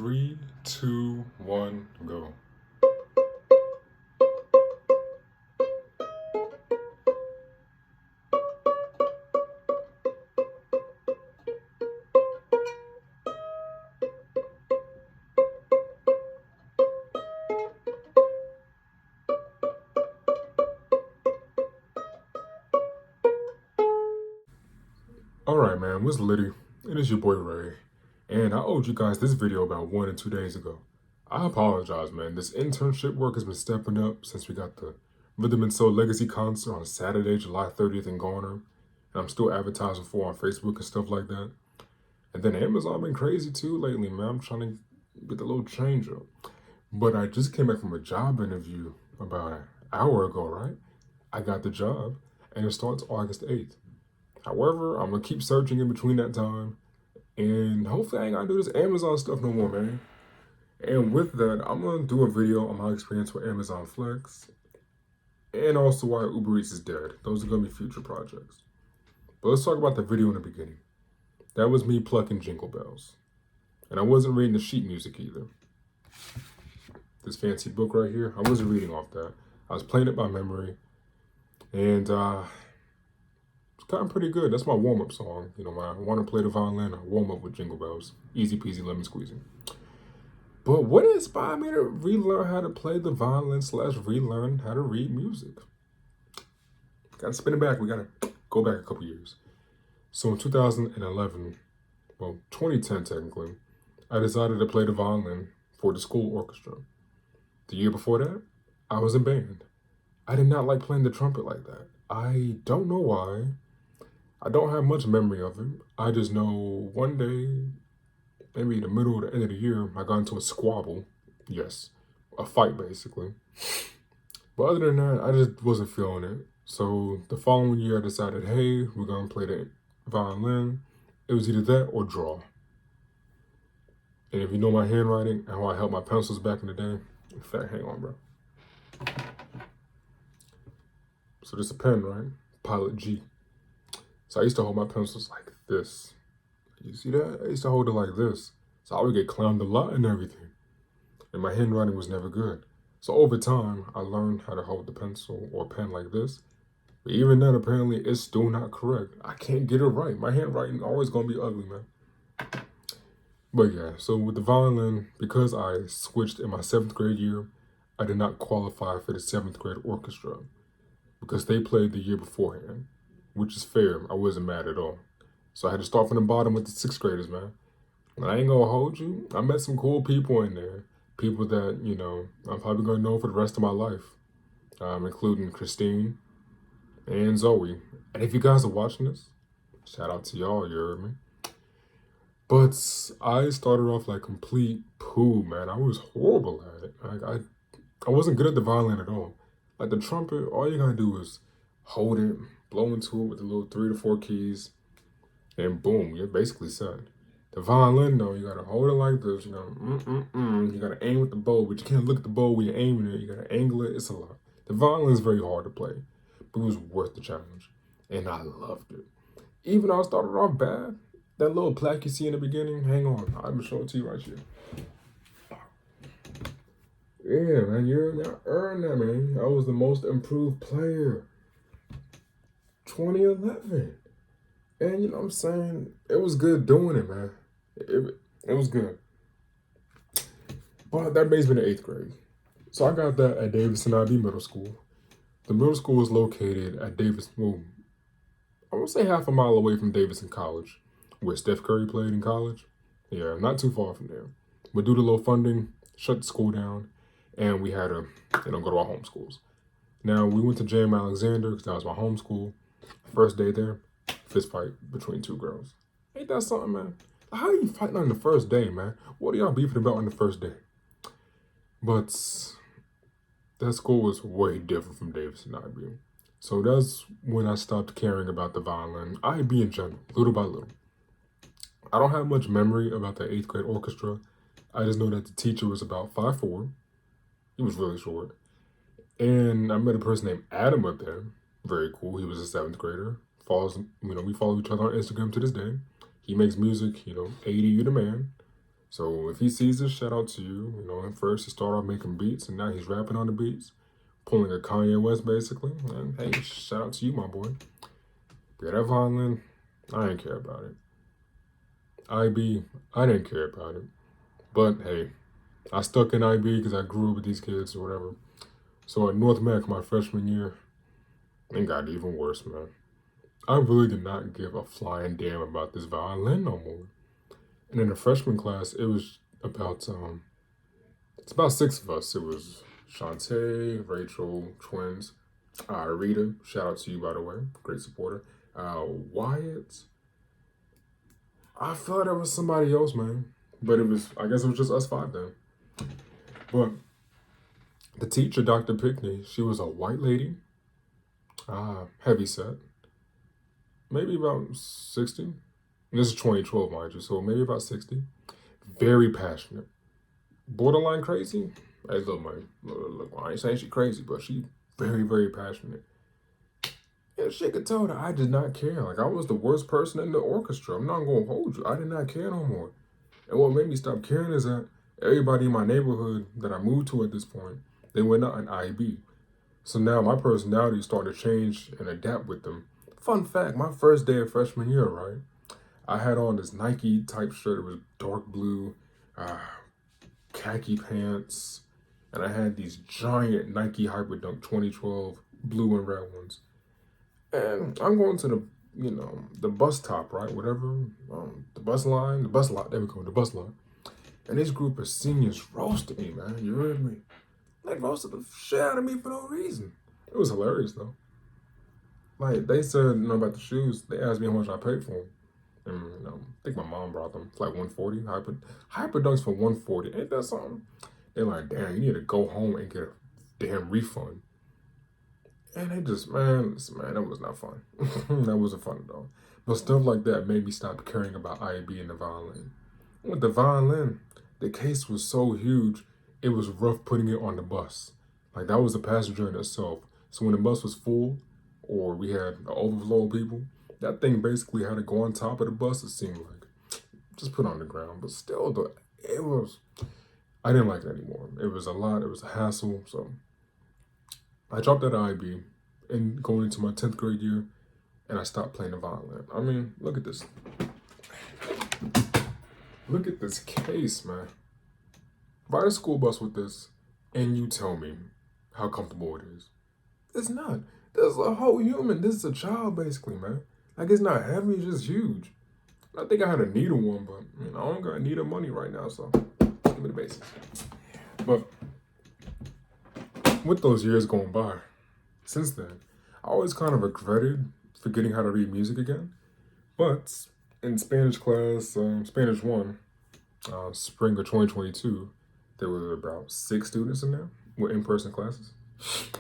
Three, two, one, go. Alright, man, what's Liddy? It is your boy Ray, and I owed you guys this video about 1 or 2 days ago. I apologize, man. This internship work has been stepping up since we got the Rhythm and Soul Legacy concert on Saturday, July 30th in Garner, and I'm still advertising for on Facebook and stuff like that. And then Amazon been crazy too lately, man. I'm trying to get a little change up. But I just came back from a job interview about an hour ago, right? I got the job, and it starts August 8th. However, I'm gonna keep searching in between that time, and hopefully I ain't gotta do this Amazon stuff no more, man. And with that, I'm gonna do a video on my experience with Amazon Flex, and also why Uber Eats is dead. Those are gonna be future projects. But let's talk about the video in the beginning. That was me plucking jingle bells. And I wasn't reading the sheet music either. This fancy book right here, I wasn't reading off that. I was playing it by memory, and it's gotten pretty good. That's my warm-up song. You know, when I want to play the violin, I warm up with Jingle Bells. Easy peasy lemon squeezy. But what inspired me to relearn how to play the violin / relearn how to read music? Gotta spin it back. We gotta go back a couple years. So in 2011, well, 2010 technically, I decided to play the violin for the school orchestra. The year before that, I was in band. I did not like playing the trumpet like that. I don't know why. I don't have much memory of it. I just know one day, maybe in the middle or the end of the year, I got into a squabble. Yes, a fight basically. But other than that, I just wasn't feeling it. So the following year, I decided, hey, we're gonna play the violin. It was either that or draw. And if you know my handwriting and how I held my pencils back in the day, in fact, hang on, bro. So this is a pen, right? Pilot G. So I used to hold my pencils like this. You see that? I used to hold it like this. So I would get clowned a lot and everything. And my handwriting was never good. So over time, I learned how to hold the pencil or pen like this. But even then, apparently, it's still not correct. I can't get it right. My handwriting always gonna be ugly, man. But yeah, so with the violin, because I switched in my 7th grade year, I did not qualify for the 7th grade orchestra because they played the year beforehand, which is fair. I wasn't mad at all. So I had to start from the bottom with the 6th graders, man. And I ain't gonna hold you. I met some cool people in there. People that, you know, I'm probably gonna know for the rest of my life, including Christine and Zoe. And if you guys are watching this, shout out to y'all, you heard me. But I started off like complete poo, man. I was horrible at it. I wasn't good at the violin at all. Like the trumpet, all you gotta do is hold it, blow into it with the little 3 to 4 keys, and boom, you're basically set. The violin, though, you gotta hold it like this, you know, you gotta aim with the bow, but you can't look at the bow when you're aiming it. You gotta angle it. It's a lot. The violin is very hard to play, but it was worth the challenge, and I loved it. Even though I started off bad, that little plaque you see in the beginning, hang on, I'm gonna show it to you right here. Yeah, man, you earned that, man. I was the most improved player. 2011. And you know what I'm saying? It was good doing it, man. It was good. But that brings me to 8th grade. So I got that at Davidson IB Middle School. The middle school is located at Davidson, well, I would say half a mile away from Davidson College, where Steph Curry played in college. Yeah, not too far from there. But due to low funding, shut the school down, and we had to, you know, go to our home schools. Now, we went to J.M. Alexander, because that was my home school. First day there, fist fight between 2 girls. Ain't that something, man? How are you fighting on the first day, man? What are y'all beefing about on the first day? But that school was way different from Davidson IB. So that's when I stopped caring about the violin, IB in general, little by little. I don't have much memory about the 8th grade orchestra. I just know that the teacher was about 5'4". He was really short. And I met a person named Adam up there. Very cool. He was a 7th grader. We follow each other on Instagram to this day. He makes music, you know, 80, you the man. So if he sees this, shout out to you. You know, at first he started off making beats, and now he's rapping on the beats, pulling a Kanye West basically. And hey, shout out to you, my boy. Yeah, that violin, I didn't care about it. IB, I didn't care about it. But hey, I stuck in IB because I grew up with these kids or whatever. So at North Mac, my freshman year, it got even worse, man. I really did not give a flying damn about this violin no more. And in the freshman class, it was about it's about six of us. It was Shantae, Rachel, twins, Rita. Shout out to you, by the way, great supporter. Wyatt. I thought it was somebody else, man, but it was. I guess it was just us five then. But the teacher, Dr. Pickney, she was a white lady, heavy set, maybe about 60. This is 2012, mind you, so maybe about 60. Very passionate. Borderline crazy. Hey, look, man. Look, I ain't saying she crazy, but she very, very passionate. And she could tell that I did not care. Like, I was the worst person in the orchestra. I'm not going to hold you. I did not care no more. And what made me stop caring is that everybody in my neighborhood that I moved to at this point, they went out in IB. So now my personality started to change and adapt with them. Fun fact, my first day of freshman year, right? I had on this Nike type shirt. It was dark blue, khaki pants, and I had these giant Nike Hyperdunk 2012 blue and red ones. And I'm going to the bus stop, right? Whatever, the bus line, the bus lot. There we go, the bus lot. And this group of seniors roasted me, man. You heard me? They roasted the shit out of me for no reason. It was hilarious though. Like they said, about the shoes. They asked me how much I paid for them. And I think my mom brought them. It's like 140. Hyperdunks for 140. Ain't that something? They're like, damn, you need to go home and get a damn refund. And they just, man, that was not fun. That wasn't fun at all. But stuff like that made me stop caring about IB and the violin. With the violin, the case was so huge, it was rough putting it on the bus. Like, that was a passenger in itself. So when the bus was full, or we had an overflow of people, that thing basically had to go on top of the bus, it seemed like. Just put it on the ground. But still, though, I didn't like it anymore. It was a lot, it was a hassle, so I dropped out of IB and going into my 10th grade year, and I stopped playing the violin. I mean, look at this. Look at this case, man. Ride a school bus with this, and you tell me how comfortable it is. It's not. This is a whole human. This is a child, basically, man. Like, it's not heavy, it's just huge. I think I had a needle one, but I don't got needle money right now, so give me the basics. But with those years going by, since then, I always kind of regretted forgetting how to read music again. But in Spanish class, Spanish 1, spring of 2022, there were about 6 students in there with in-person classes.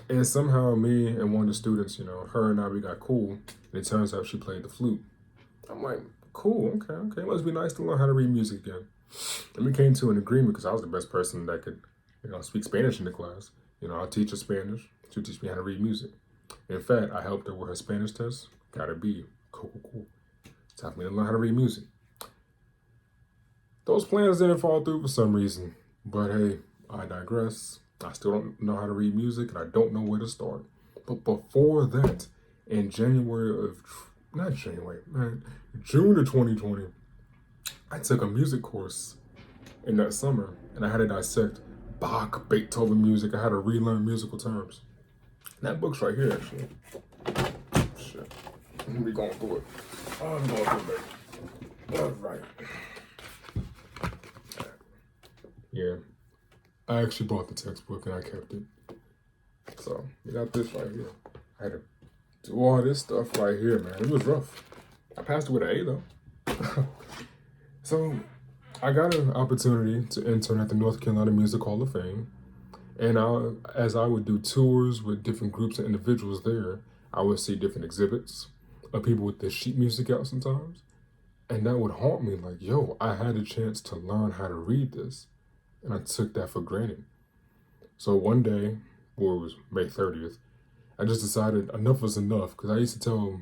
And somehow me and one of the students, her and I, we got cool. And it turns out she played the flute. I'm like, cool, okay. Must be nice to learn how to read music again. And we came to an agreement because I was the best person that could, speak Spanish in the class. I'll teach her Spanish. She'll teach me how to read music. In fact, I helped her with her Spanish test. Got a B. Cool. Taught me to learn how to read music. Those plans didn't fall through for some reason. But hey, I digress. I still don't know how to read music, and I don't know where to start. But before that, in June of 2020, I took a music course in that summer, and I had to dissect Bach, Beethoven music. I had to relearn musical terms. And that book's right here, actually. Shit. We going through it. Oh, I'm going through it. All right. Yeah. I actually bought the textbook and I kept it. So, we got this right here. I had to do all this stuff right here, man. It was rough. I passed it with an A, though. So, I got an opportunity to intern at the North Carolina Music Hall of Fame. And as I would do tours with different groups and individuals there, I would see different exhibits of people with their sheet music out sometimes. And that would haunt me like, yo, I had a chance to learn how to read this. And I took that for granted. So one day, it was May 30th, I just decided enough was enough. Because I used to tell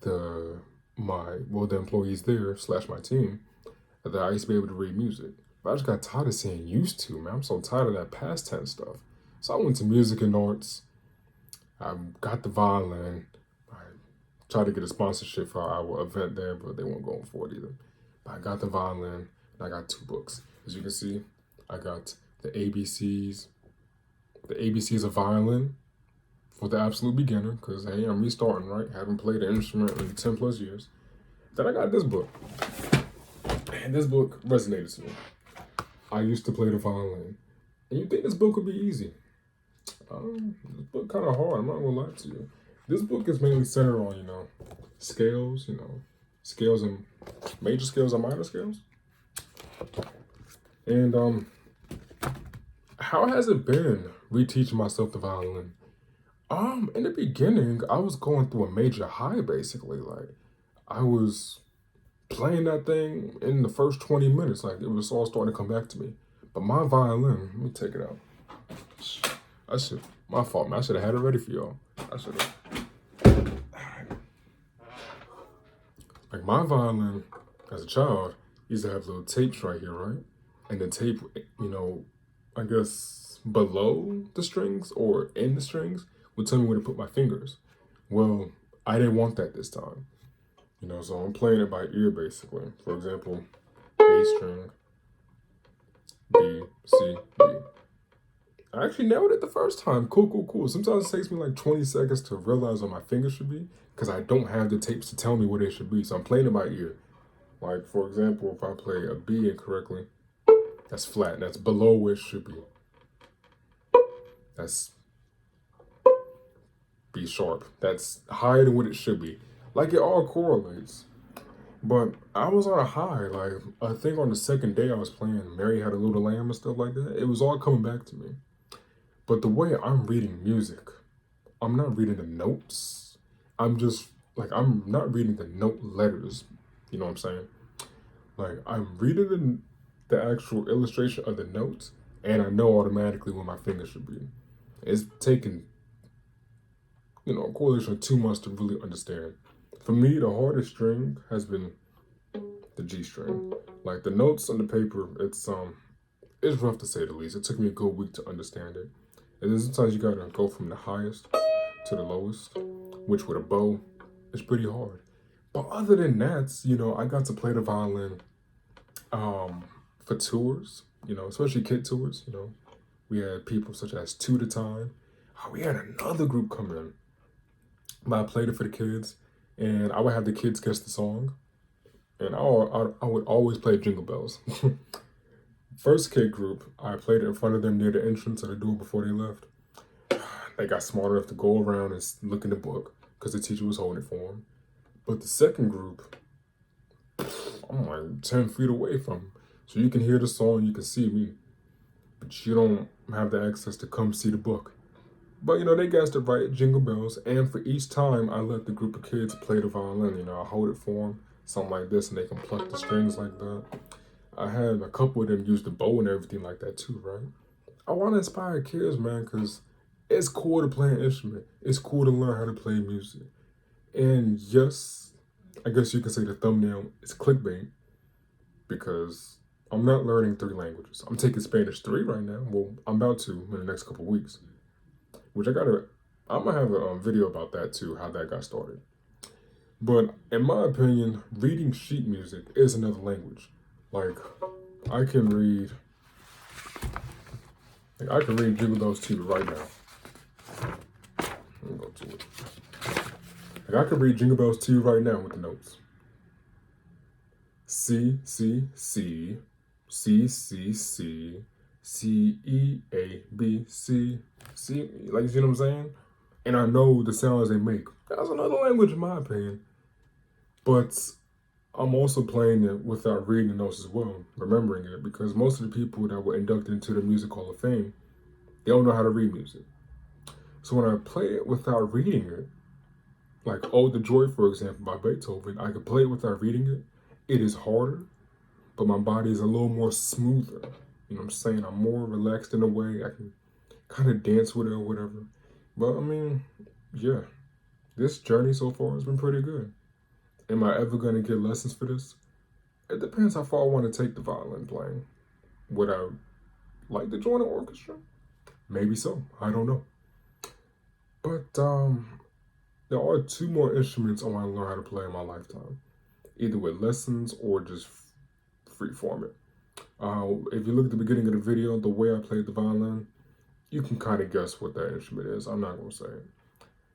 the employees there / my team that I used to be able to read music. But I just got tired of saying used to, man. I'm so tired of that past tense stuff. So I went to music and arts. I got the violin. I tried to get a sponsorship for our event there, but they weren't going for it either. But I got the violin, and I got 2 books. As you can see, I got the ABCs. The ABCs of violin for the absolute beginner, because hey, I'm restarting, right? Haven't played an instrument in 10 plus years. Then I got this book. And this book resonated to me. I used to play the violin. And you think this book would be easy. This book kind of hard, I'm not gonna lie to you. This book is mainly centered on, scales, scales and major scales and minor scales. And how has it been reteaching myself the violin? In the beginning, I was going through a major high basically. Like I was playing that thing in the first 20 minutes, like it was all starting to come back to me. But my violin, let me take it out. My fault, man. I should have had it ready for y'all. I should have. Like my violin, as a child, used to have little tapes right here, right? And the tape, I guess below the strings or in the strings would tell me where to put my fingers. Well, I didn't want that this time. So I'm playing it by ear basically. For example, A string, B, C, D. I actually nailed it the first time. Cool. Sometimes it takes me like 20 seconds to realize where my fingers should be because I don't have the tapes to tell me where they should be. So I'm playing it by ear. Like, for example, if I play a B incorrectly, that's flat. And that's below where it should be. That's B sharp. That's higher than what it should be. Like, it all correlates. But I was on a high. Like, I think on the second day I was playing Mary Had a Little Lamb and stuff like that. It was all coming back to me. But the way I'm reading music, I'm not reading the notes. I'm not reading the note letters. You know what I'm saying? Like, I'm reading the actual illustration of the notes, and I know automatically where my fingers should be. It's taken, a correlation of 2 months to really understand. For me, the hardest string has been the G string. Like, the notes on the paper, it's rough to say the least. It took me a good week to understand it. And then sometimes you gotta go from the highest to the lowest, which with a bow, is pretty hard. But other than that, I got to play the violin for tours, especially kid tours, We had people such as Two to Time. Oh, we had another group come in. But I played it for the kids, and I would have the kids guess the song. And I would always play Jingle Bells. First kid group, I played it in front of them near the entrance of the door before they left. They got smart enough to go around and look in the book because the teacher was holding it for them. But the second group, I'm like 10 feet away from them. So you can hear the song, you can see me, but you don't have the access to come see the book. But they guessed it right, Jingle Bells. And for each time, I let the group of kids play the violin. I hold it for them, something like this, and they can pluck the strings like that. I had a couple of them use the bow and everything like that too, right? I want to inspire kids, man, because it's cool to play an instrument. It's cool to learn how to play music. And yes, I guess you could say the thumbnail is clickbait because I'm not learning 3 languages. I'm taking Spanish 3 right now. Well, I'm about to in the next couple of weeks, which I'm gonna have a video about that too, how that got started. But in my opinion, reading sheet music is another language. Like, I can read Jingle Bells to you right now. Let me go to it. Like, I can read Jingle Bells to you right now with the notes. C, C, C, C, C, C, C, E, A, B, C, C. Like, you see what I'm saying? And I know the sounds they make. That's another language in my opinion. But I'm also playing it without reading the notes as well, remembering it, because most of the people that were inducted into the Music Hall of Fame, they don't know how to read music. So when I play it without reading it, like Ode to Joy, for example, by Beethoven, I could play it without reading it. It is harder, but my body is a little more smoother. You know what I'm saying? I'm more relaxed in a way. I can kind of dance with it or whatever. But I mean, yeah, this journey so far has been pretty good. Am I ever going to get lessons for this? It depends how far I want to take the violin playing. Would I like to join an orchestra? Maybe so. I don't know. But there are two more instruments I want to learn how to play in my lifetime, either with lessons or just free form it. If you look at the beginning of the video, the way I played the violin, you can kind of guess what that instrument is. I'm not going to say it.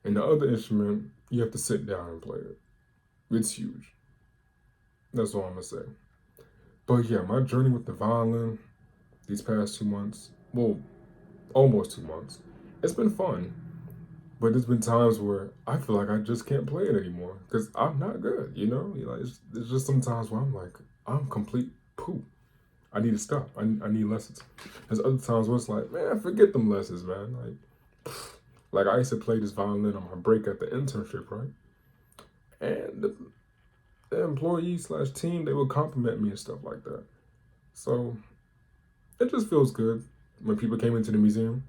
And the other instrument, you have to sit down and play it. It's huge. That's all I'm going to say. But yeah, my journey with the violin these past 2 months, well, almost 2 months, it's been fun. But there's been times where I feel like I just can't play it anymore because I'm not good, you know? It's just some times where I'm like, I'm complete poo. I need to stop. I need lessons. There's other times where it's like, man, forget them lessons, man. Like I used to play this violin on my break at the internship, right? And the employee slash team, they would compliment me and stuff like that. So it just feels good when people came into the museum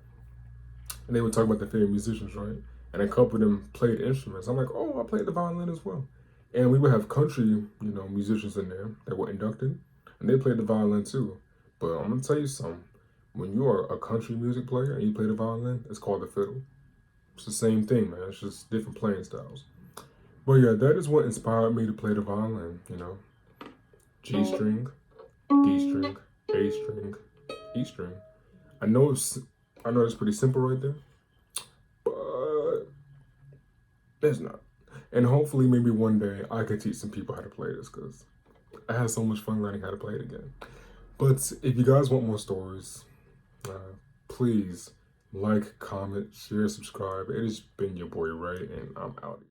and they would talk about their favorite musicians, right? And a couple of them played instruments. I'm like, oh, I played the violin as well. And we would have country, musicians in there that were inducted, and they played the violin too. But I'm gonna tell you something. When you are a country music player and you play the violin, it's called the fiddle. It's the same thing, man. It's just different playing styles. But yeah, that is what inspired me to play the violin. G string, D string, A string, E string. I know it's pretty simple right there, but it's not. And hopefully, maybe one day I can teach some people how to play this because I had so much fun learning how to play it again. But if you guys want more stories, please like, comment, share, subscribe. It has been your boy Ray, and I'm out.